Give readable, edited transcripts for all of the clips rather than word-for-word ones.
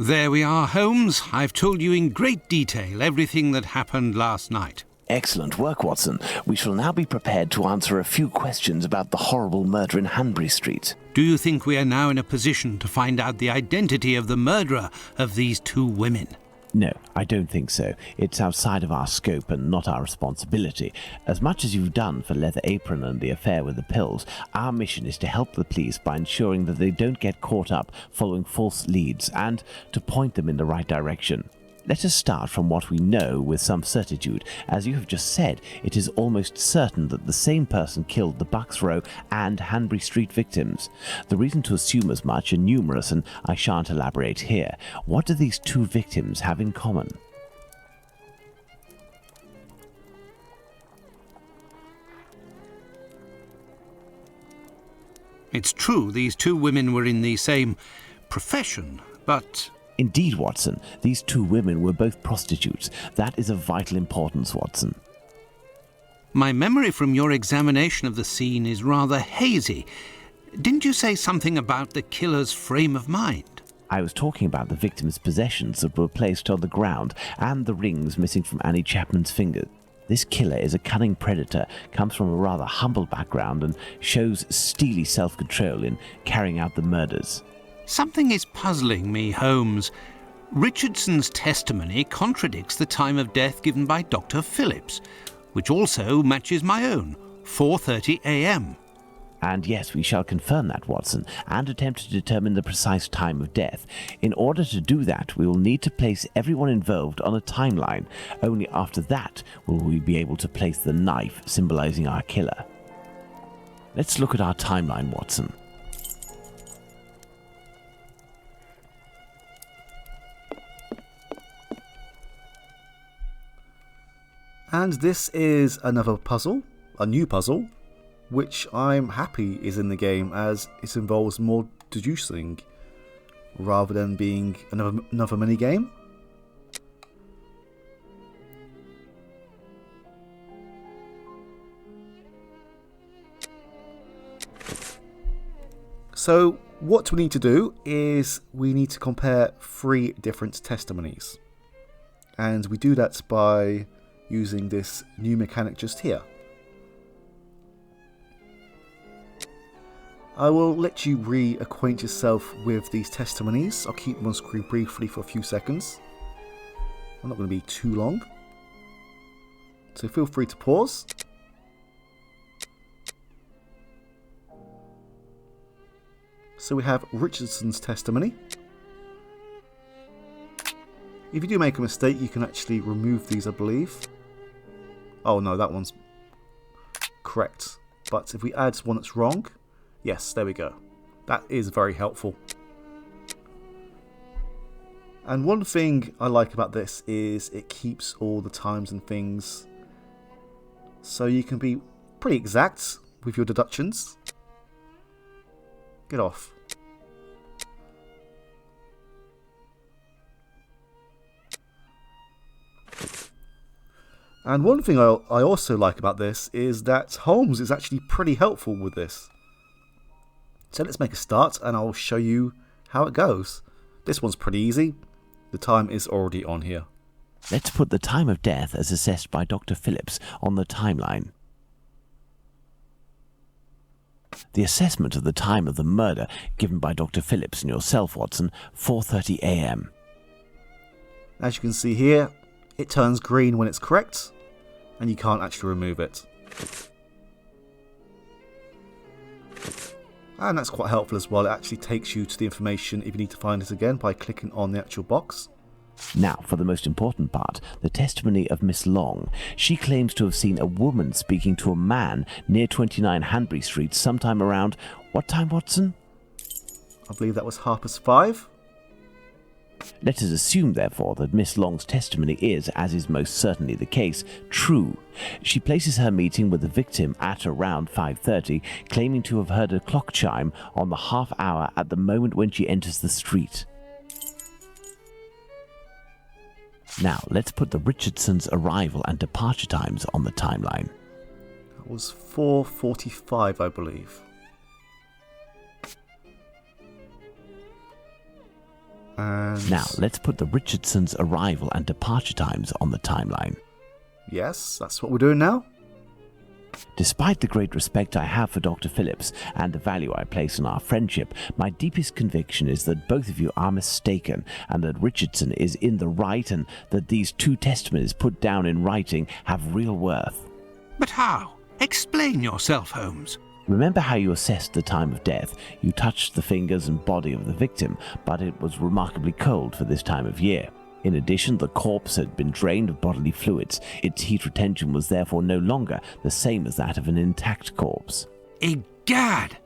There we are, Holmes. I've told you in great detail everything that happened last night. Excellent work, Watson. We shall now be prepared to answer a few questions about the horrible murder in Hanbury Street. Do you think we are now in a position to find out the identity of the murderer of these two women? No, I don't think so. It's outside of our scope and not our responsibility. As much as you've done for Leather Apron and the affair with the pills, our mission is to help the police by ensuring that they don't get caught up following false leads and to point them in the right direction. Let us start from what we know with some certitude. As you have just said, it is almost certain that the same person killed the Bucks Row and Hanbury Street victims. The reason to assume as much are numerous, and I shan't elaborate here. What do these two victims have in common? It's true these two women were in the same profession, but... Indeed, Watson, these two women were both prostitutes. That is of vital importance, Watson. My memory from your examination of the scene is rather hazy. Didn't you say something about the killer's frame of mind? I was talking about the victim's possessions that were placed on the ground and the rings missing from Annie Chapman's fingers. This killer is a cunning predator, comes from a rather humble background and shows steely self-control in carrying out the murders. Something is puzzling me, Holmes. Richardson's testimony contradicts the time of death given by Dr. Phillips, which also matches my own, 4:30 a.m. And yes, we shall confirm that, Watson, and attempt to determine the precise time of death. In order to do that, we will need to place everyone involved on a timeline. Only after that will we be able to place the knife symbolizing our killer. Let's look at our timeline, Watson. And this is another puzzle, a new puzzle, which I'm happy is in the game as it involves more deducing rather than being another mini game. So what we need to do is we need to compare 3 different testimonies, and we do that by using this new mechanic just here. I will let you reacquaint yourself with these testimonies. I'll keep them on screen briefly for a few seconds. I'm not going to be too long, so feel free to pause. So we have Richardson's testimony. If you do make a mistake, you can actually remove these, I believe. Oh no, that one's correct. But if we add one that's wrong, yes, there we go. That is very helpful. And one thing I like about this is it keeps all the times and things, so you can be pretty exact with your deductions. Get off. And one thing I also like about this is that Holmes is actually pretty helpful with this. So let's make a start and I'll show you how it goes. This one's pretty easy. The time is already on here. Let's put the time of death as assessed by Dr. Phillips on the timeline. The assessment of the time of the murder given by Dr. Phillips and yourself, Watson, 4:30 a.m. As you can see here, it turns green when it's correct, and you can't actually remove it. And that's quite helpful as well. It actually takes you to the information if you need to find it again by clicking on the actual box. Now, for the most important part, the testimony of Miss Long. She claims to have seen a woman speaking to a man near 29 Hanbury Street sometime around... What time, Watson? I believe that was 5:30. Let us assume, therefore, that Miss Long's testimony is, as is most certainly the case, true. She places her meeting with the victim at around 5:30, claiming to have heard a clock chime on the half hour at the moment when she enters the street. Now, let's put the Richardsons' arrival and departure times on the timeline. That was 4:45, I believe. And Now, let's put the Richardsons' arrival and departure times on the timeline. yes, that's what we're doing now. Despite the great respect I have for Dr. Phillips and the value I place on our friendship, my deepest conviction is that both of you are mistaken, and that Richardson is in the right, and that these two testimonies put down in writing have real worth. But how? Explain yourself, Holmes. Remember how you assessed the time of death? You touched the fingers and body of the victim, but it was remarkably cold for this time of year. In addition, the corpse had been drained of bodily fluids. Its heat retention was therefore no longer the same as that of an intact corpse. Egad!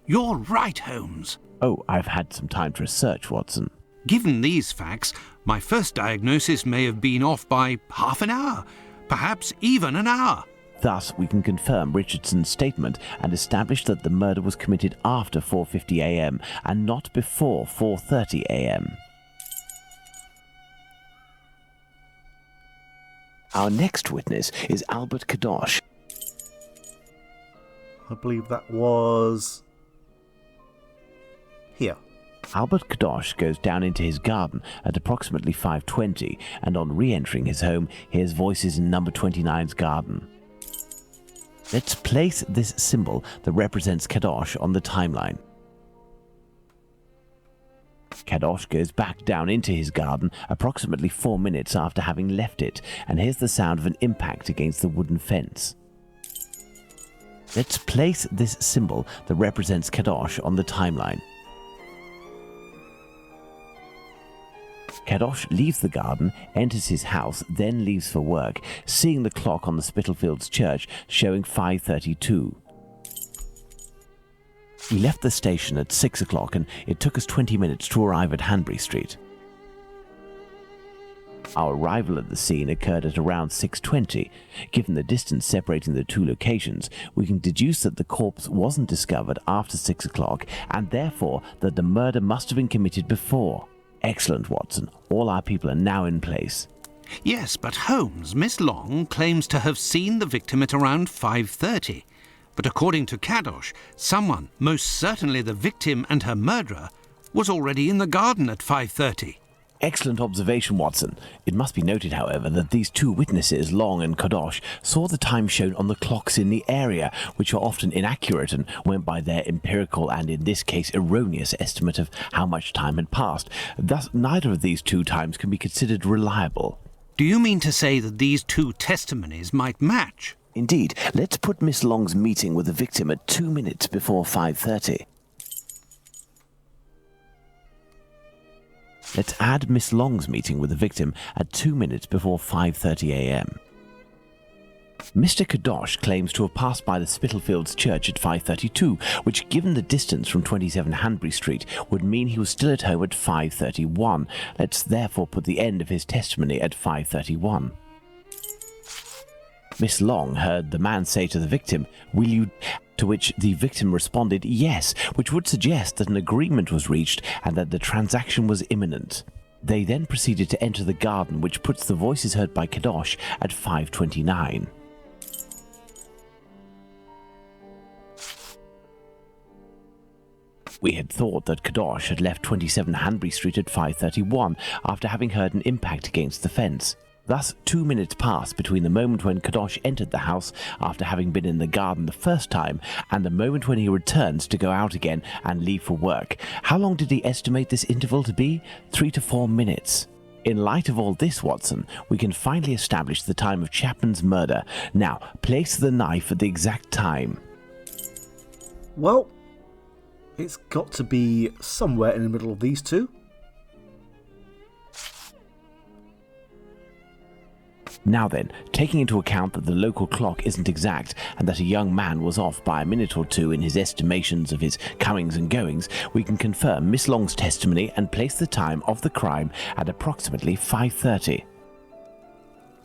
You're right, Holmes. Oh, I've had some time to research, Watson. Given these facts, my first diagnosis may have been off by half an hour, perhaps even an hour. Thus, we can confirm Richardson's statement and establish that the murder was committed after 4:50 a.m. and not before 4:30 a.m. Our next witness is Albert Kadosh. I believe that was here. Albert Kadosh goes down into his garden at approximately 5:20, and on re-entering his home, hears voices in number 29's garden. Let's place this symbol that represents Kadosh on the timeline. Kadosh goes back down into his garden approximately 4 minutes after having left it, and hears the sound of an impact against the wooden fence. Let's place this symbol that represents Kadosh on the timeline. Kadosh leaves the garden, enters his house, then leaves for work, seeing the clock on the Spitalfields church showing 5:32. We left the station at 6 o'clock, and it took us 20 minutes to arrive at Hanbury Street. Our arrival at the scene occurred at around 6:20. Given the distance separating the two locations, we can deduce that the corpse wasn't discovered after 6 o'clock, and therefore that the murder must have been committed before. Excellent, Watson. All our people are now in place. Yes, but Holmes, Miss Long claims to have seen the victim at around 5:30. But according to Kadosh, someone, most certainly the victim and her murderer, was already in the garden at 5:30. Excellent observation, Watson. It must be noted, however, that these two witnesses, Long and Kadosh, saw the time shown on the clocks in the area, which are often inaccurate and went by their empirical and, in this case, erroneous estimate of how much time had passed. Thus, neither of these two times can be considered reliable. Do you mean to say that these two testimonies might match? Indeed. Let's put Miss Long's meeting with the victim at 2 minutes before 5:30. Let's add Miss Long's meeting with the victim at 2 minutes before 5:30 a.m. Mr. Kadosh claims to have passed by the Spitalfields church at 5:32, which, given the distance from 27 Hanbury Street, would mean he was still at home at 5:31. Let's therefore put the end of his testimony at 5:31. Miss Long heard the man say to the victim, "Will you?" to which the victim responded, "Yes," which would suggest that an agreement was reached and that the transaction was imminent. They then proceeded to enter the garden, which puts the voices heard by Kadosh at 5:29. We had thought that Kadosh had left 27 Hanbury Street at 5:31 after having heard an impact against the fence. Thus, 2 minutes passed between the moment when Kadosh entered the house after having been in the garden the first time and the moment when he returns to go out again and leave for work. How long did he estimate this interval to be? 3 to 4 minutes. In light of all this, Watson, we can finally establish the time of Chapman's murder. Now, place the knife at the exact time. Well, it's got to be somewhere in the middle of these two. Now then, taking into account that the local clock isn't exact and that a young man was off by a minute or two in his estimations of his comings and goings, we can confirm Miss Long's testimony and place the time of the crime at approximately 5:30.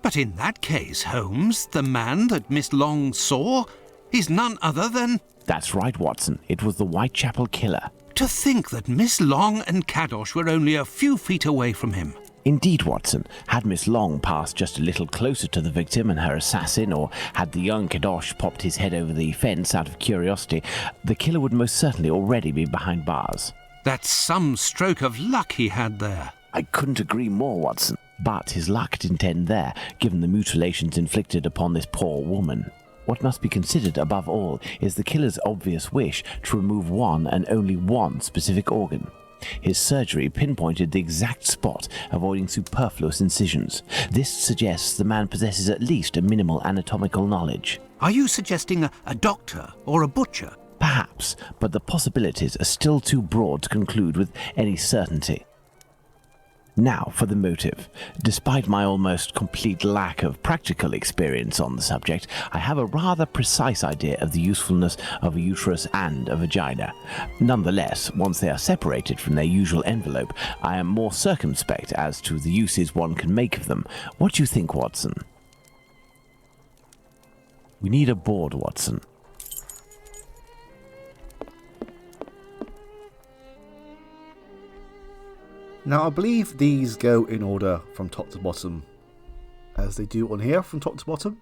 But in that case, Holmes, the man that Miss Long saw is none other than... That's right, Watson. It was the Whitechapel killer. To think that Miss Long and Kadosh were only a few feet away from him. Indeed, Watson. Had Miss Long passed just a little closer to the victim and her assassin, or had the young Kadosh popped his head over the fence out of curiosity, the killer would most certainly already be behind bars. That's some stroke of luck he had there. I couldn't agree more, Watson. But his luck didn't end there, given the mutilations inflicted upon this poor woman. What must be considered above all is the killer's obvious wish to remove one and only one specific organ. His surgery pinpointed the exact spot, avoiding superfluous incisions. This suggests the man possesses at least a minimal anatomical knowledge. Are you suggesting a doctor or a butcher? Perhaps, but the possibilities are still too broad to conclude with any certainty. Now for the motive. Despite my almost complete lack of practical experience on the subject, I have a rather precise idea of the usefulness of a uterus and a vagina. Nonetheless, once they are separated from their usual envelope, I am more circumspect as to the uses one can make of them. What do you think, Watson? We need a board, Watson. Now I believe these go in order from top to bottom, as they do on here from top to bottom.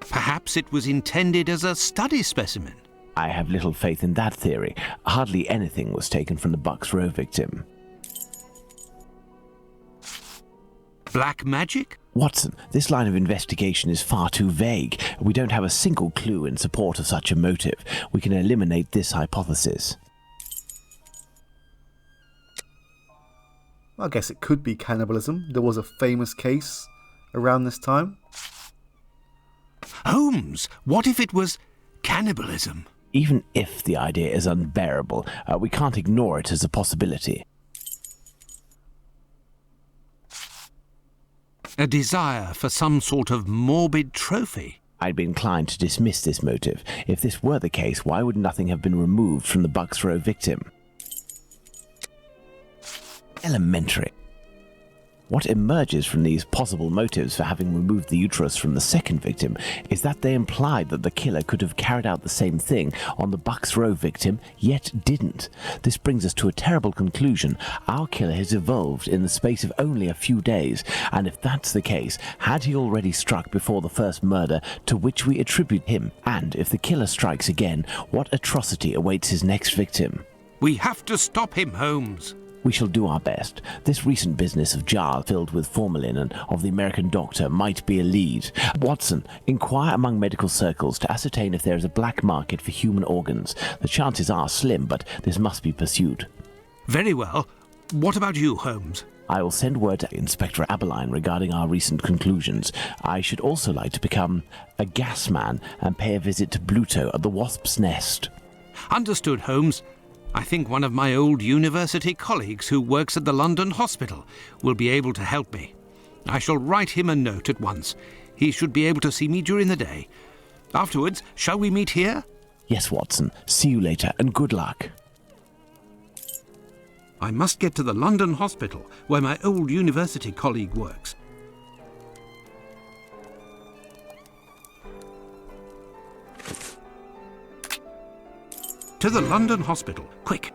Perhaps it was intended as a study specimen. I have little faith in that theory. Hardly anything was taken from the Bucks Row victim. Black magic? Watson, this line of investigation is far too vague. We don't have a single clue in support of such a motive. We can eliminate this hypothesis. I guess it could be cannibalism. There was a famous case around this time. Holmes, what if it was cannibalism? Even if the idea is unbearable, we can't ignore it as a possibility. A desire for some sort of morbid trophy? I'd be inclined to dismiss this motive. If this were the case, why would nothing have been removed from the Bucks Row victim? Elementary. What emerges from these possible motives for having removed the uterus from the second victim is that they imply that the killer could have carried out the same thing on the Bucks Row victim, yet didn't. This brings us to a terrible conclusion. Our killer has evolved in the space of only a few days, and if that's the case, had he already struck before the first murder to which we attribute him? And if the killer strikes again, what atrocity awaits his next victim? We have to stop him, Holmes. We shall do our best. This recent business of jars filled with formalin and of the American doctor might be a lead. Watson, inquire among medical circles to ascertain if there is a black market for human organs. The chances are slim, but this must be pursued. Very well. What about you, Holmes? I will send word to Inspector Aberline regarding our recent conclusions. I should also like to become a gas man and pay a visit to Bluto at the Wasp's Nest. Understood, Holmes. I think one of my old university colleagues who works at the London hospital will be able to help me. I shall write him a note at once. He should be able to see me during the day. Afterwards, shall we meet here? Yes, Watson. See you later, and good luck. I must get to the London hospital, where my old university colleague works. To the London hospital, quick!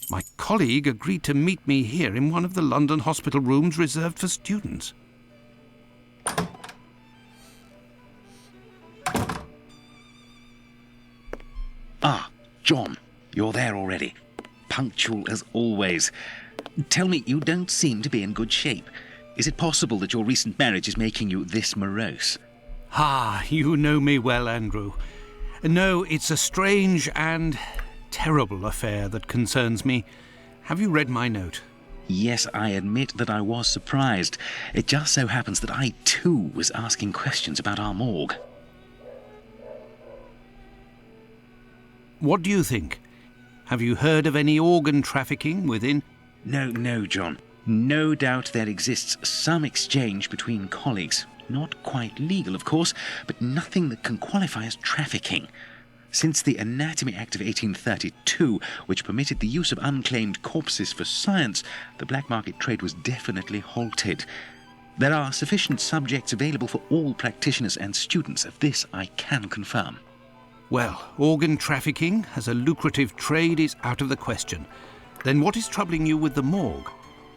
My colleague agreed to meet me here in one of the London hospital rooms reserved for students. Ah, John, you're there already. Punctual as always. Tell me, you don't seem to be in good shape. Is it possible that your recent marriage is making you this morose? Ah, you know me well, Andrew. No, it's a strange and terrible affair that concerns me. Have you read my note? Yes, I admit that I was surprised. It just so happens that I, too, was asking questions about our morgue. What do you think? Have you heard of any organ trafficking within? No, John. No doubt there exists some exchange between colleagues. Not quite legal, of course, but nothing that can qualify as trafficking. Since the Anatomy Act of 1832, which permitted the use of unclaimed corpses for science, the black market trade was definitely halted. There are sufficient subjects available for all practitioners and students. Of this I can confirm. Well, organ trafficking as a lucrative trade is out of the question. Then what is troubling you with the morgue?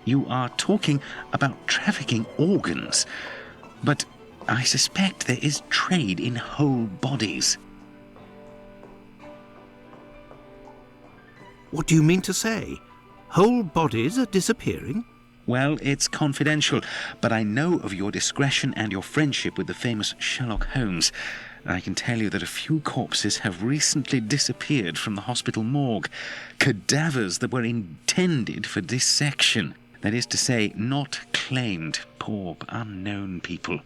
You are talking about trafficking organs. But I suspect there is trade in whole bodies. What do you mean to say? Whole bodies are disappearing? Well, it's confidential, but I know of your discretion and your friendship with the famous Sherlock Holmes. I can tell you that a few corpses have recently disappeared from the hospital morgue. Cadavers that were intended for dissection. That is to say, not claimed. Poor, unknown people.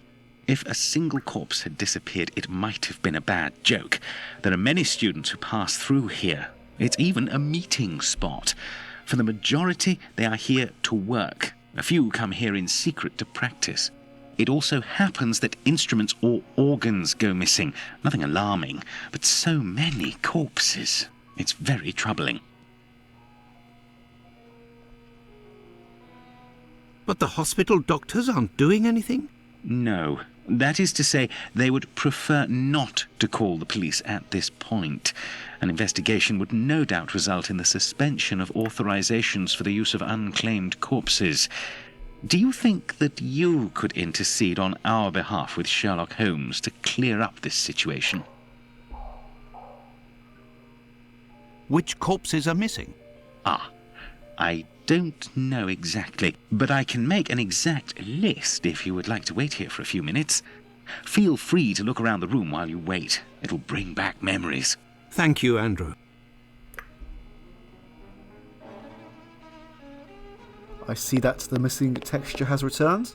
If a single corpse had disappeared, it might have been a bad joke. There are many students who pass through here. It's even a meeting spot. For the majority, they are here to work. A few come here in secret to practice. It also happens that instruments or organs go missing. Nothing alarming, but so many corpses. It's very troubling. But the hospital doctors aren't doing anything? No. That is to say, they would prefer not to call the police at this point. An investigation would no doubt result in the suspension of authorizations for the use of unclaimed corpses. Do you think that you could intercede on our behalf with Sherlock Holmes to clear up this situation? Which corpses are missing? I don't know exactly, but I can make an exact list if you would like to wait here for a few minutes. Feel free to look around the room while you wait. It'll bring back memories. Thank you, Andrew. I see that the missing texture has returned.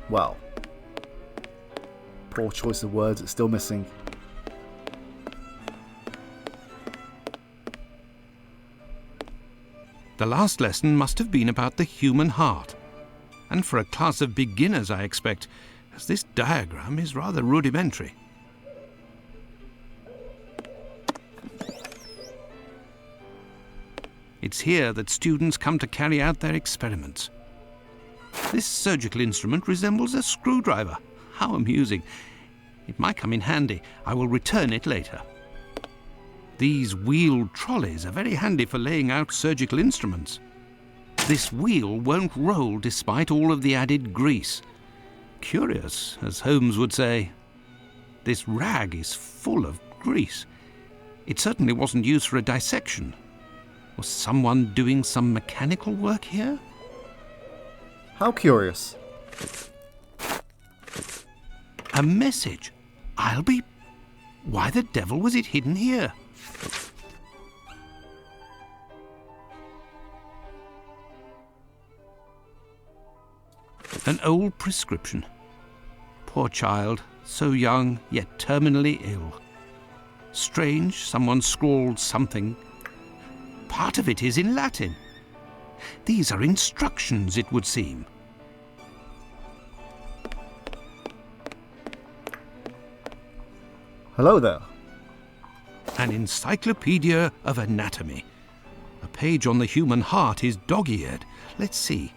Well, poor choice of words, it's still missing. The last lesson must have been about the human heart. And for a class of beginners, I expect, as this diagram is rather rudimentary. It's here that students come to carry out their experiments. This surgical instrument resembles a screwdriver. How amusing. It might come in handy. I will return it later. These wheeled trolleys are very handy for laying out surgical instruments. This wheel won't roll despite all of the added grease. Curious, as Holmes would say. This rag is full of grease. It certainly wasn't used for a dissection. Was someone doing some mechanical work here? How curious. A message. I'll be... Why the devil was it hidden here? An old prescription. Poor child, so young, yet terminally ill. Strange, someone scrawled something. Part of it is in Latin. These are instructions, it would seem. Hello there. An encyclopedia of anatomy. A page on the human heart is dog-eared. Let's see.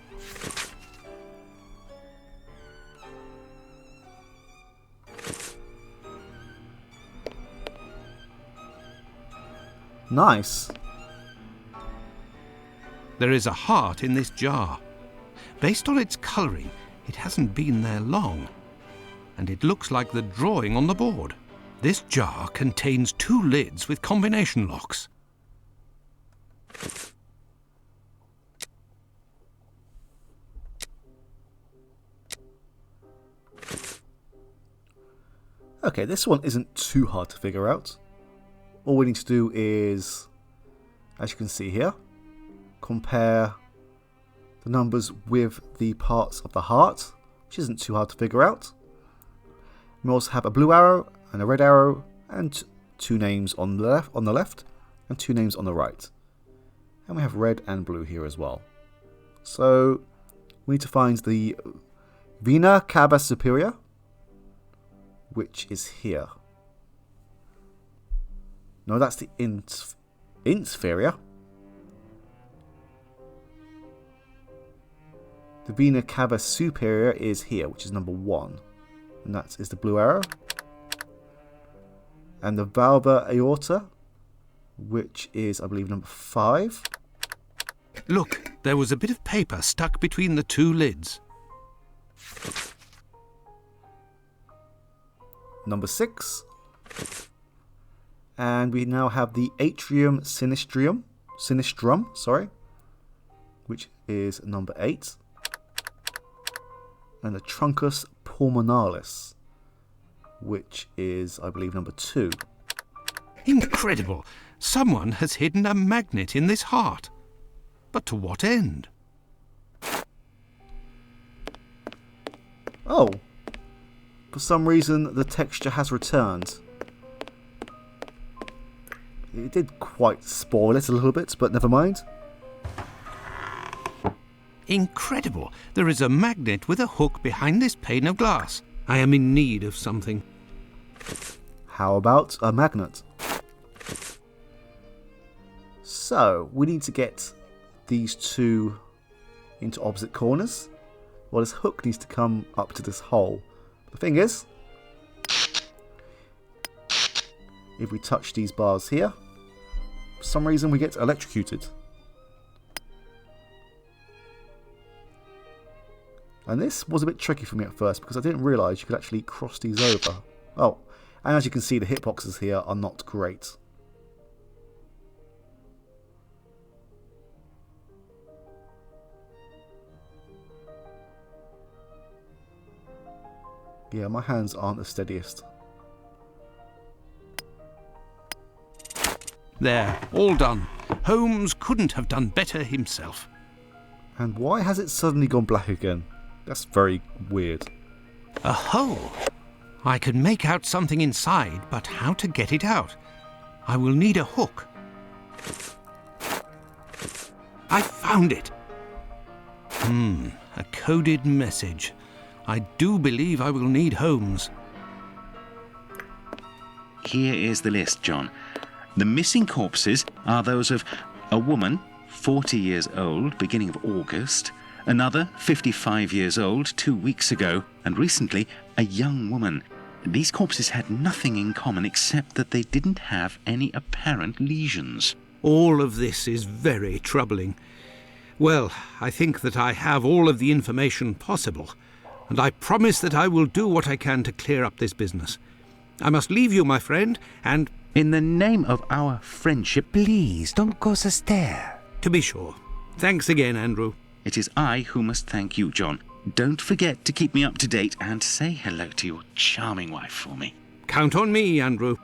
Nice. There is a heart in this jar. Based on its colouring, it hasn't been there long. And it looks like the drawing on the board. This jar contains 2 lids with combination locks. Okay, this one isn't too hard to figure out. All we need to do is, as you can see here, compare the numbers with the parts of the heart, which isn't too hard to figure out. We also have a blue arrow and a red arrow and 2 names on the left and 2 names on the right. And we have red and blue here as well. So we need to find the vena cava superior, which is here. No, that's the inferior. The vena cava superior is here, which is number 1. And that is the blue arrow. And the valva aorta, which is, I believe, number 5. Look, there was a bit of paper stuck between the 2 lids. Number 6. And we now have the atrium sinistrium, Sinistrum, sorry, which is number 8. And the Truncus pulmonalis, which is, I believe, number 2. Incredible! Someone has hidden a magnet in this heart. But to what end? Oh, for some reason the texture has returned. It did quite spoil it a little bit, but never mind. Incredible! There is a magnet with a hook behind this pane of glass. I am in need of something. How about a magnet? So, we need to get these two into opposite corners. Well, this hook needs to come up to this hole. The thing is, if we touch these bars here, for some reason we get electrocuted. And this was a bit tricky for me at first because I didn't realise you could actually cross these over. Oh, and as you can see, the hitboxes here are not great. Yeah, my hands aren't the steadiest. There, all done. Holmes couldn't have done better himself. And why has it suddenly gone black again? That's very weird. A hole! I can make out something inside, but how to get it out? I will need a hook. I found it! A coded message. I do believe I will need Holmes. Here is the list, John. The missing corpses are those of a woman, 40 years old, beginning of August, another, 55 years old, 2 weeks ago, and recently, a young woman. These corpses had nothing in common except that they didn't have any apparent lesions. All of this is very troubling. Well, I think that I have all of the information possible, and I promise that I will do what I can to clear up this business. I must leave you, my friend, and... In the name of our friendship, Please, don't go so stare. To be sure. Thanks again, Andrew. it is I who must thank you, John. Don't forget to keep me up to date and say hello to your charming wife for me. Count on me, Andrew.